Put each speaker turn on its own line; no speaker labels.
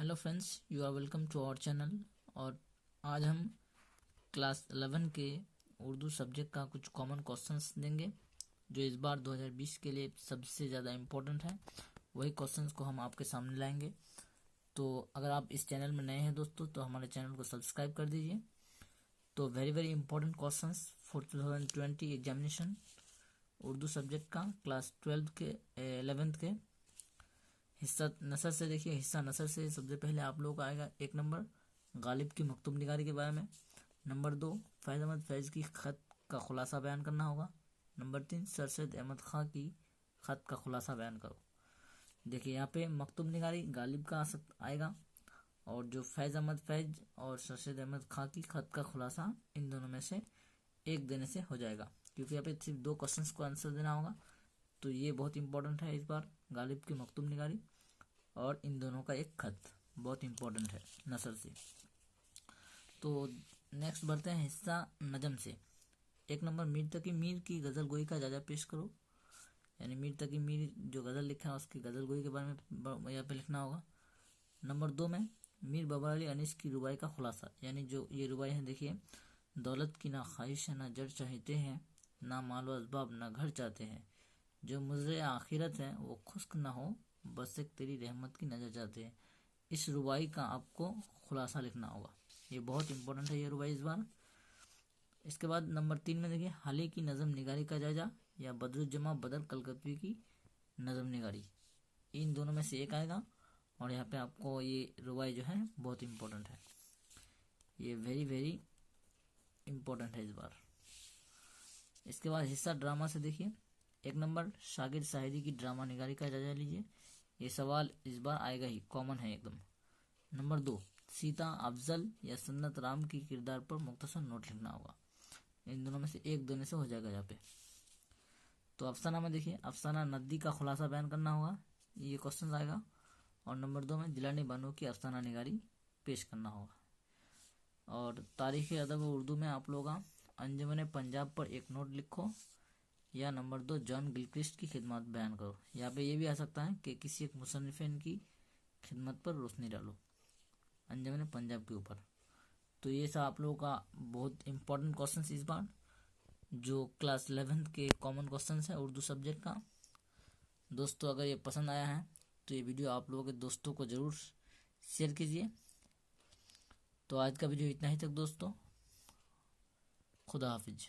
Hello friends, you are welcome to our channel. और आज हम क्लास 11 के उर्दू सब्जेक्ट का कुछ कॉमन क्वेश्चंस देंगे जो इस बार 2020 के लिए सबसे ज़्यादा इम्पोर्टेंट है। वही क्वेश्चंस को हम आपके सामने लाएंगे। तो अगर आप इस चैनल में नए हैं दोस्तों तो हमारे चैनल को सब्सक्राइब कर दीजिए। तो very important questions for 2020 examination Urdu subject का क्लास 12 के 11th के हिस्सा नसर से। देखिए, हिस्सा नसर से सबसे पहले आप लोगों का आएगा 1 नंबर गालिब की मकतूब निगारी के बारे में। नंबर 2 फैज़ अहमद फैज़ की ख़त का खुलासा बयान करना होगा। नंबर 3 सर सैयद अहमद खां की ख़त का खुलासा बयान करो। देखिए, यहाँ पे मकतूब निगारी गालिब का आएगा और जो फैज़ अहमद फैज़ और सर सैयद अहमद खां की ख़त का खुलासा, इन दोनों में से एक देने से हो जाएगा, क्योंकि यहाँ पे सिर्फ 2 क्वेश्चंस को आंसर देना होगा। तो ये बहुत इंपॉर्टेंट है इस बार, गालिब की मकतूब निगारी और इन दोनों का एक खत बहुत इंपॉर्टेंट है नसर से। तो नेक्स्ट बढ़ते हैं हिस्सा नजम से। 1 नंबर मीर तकी मीर की गज़ल गोई का जायजा पेश करो। यानी मीर तकी मीर जो गज़ल लिखा है उसकी गज़ल गोई के बारे में यहाँ पे लिखना होगा। नंबर 2 में मीर बाबर अली अनीस की रुबाई का खुलासा, यानी जो ये रुबाई है, देखिए, दौलत की ना ख्वाहिश है ना जड़ चाहते हैं, ना मालो असबाब ना घर चाहते हैं, जो मुज़रे आखिरत है वो खुश्क ना हो, बस एक तेरी रहमत की नज़र चाहते हैं। इस रुबाई का आपको खुलासा लिखना होगा। ये बहुत इंपॉर्टेंट है ये रुबाई इस बार। इसके बाद नंबर 3 में देखिए हाले की नज़म निगारी का जायजा या बदरुज्जमा बदर कलकत्वी की नज़म निगारी, इन दोनों में से एक आएगा। और यहाँ पे आपको ये रुबाई जो है बहुत इंपॉर्टेंट है, ये वेरी इंपॉर्टेंट है इस बार। इसके बाद हिस्सा ड्रामा से देखिए 1 नंबर शागिर साहिदी की ड्रामा निगारी का जायजा लीजिए। ये सवाल इस बार आएगा ही, कॉमन है एकदम। नंबर 2 सीता अफजल या सन्नत राम की किरदार पर मुख्तसर नोट लिखना होगा। इन दोनों में से एक देने से हो जाएगा यहाँ पे। तो अफसाना में देखिए अफसाना नदी का खुलासा बयान करना होगा, ये क्वेश्चन आएगा। और नंबर 2 में जिलानी बानो की अफसाना निगारी पेश करना होगा। और तारीख अदब उर्दू में आप लोग अंजुमन पंजाब पर एक नोट लिखो, या नंबर 2 जॉन गिलक्रिस्ट की खिदमत बयान करो। यहाँ पे ये भी आ सकता है कि किसी एक मुसन्निफ़िन की खिदमत पर रोशनी डालो अंजुमन पंजाब के ऊपर। तो ये सब आप लोगों का बहुत इंपॉर्टेंट क्वेश्चंस इस बार, जो क्लास 11th के कॉमन क्वेश्चंस है उर्दू सब्जेक्ट का। दोस्तों, अगर ये पसंद आया है तो ये वीडियो आप लोगों के दोस्तों को ज़रूर शेयर कीजिए। तो आज का वीडियो इतना ही तक दोस्तों, खुदा हाफिज।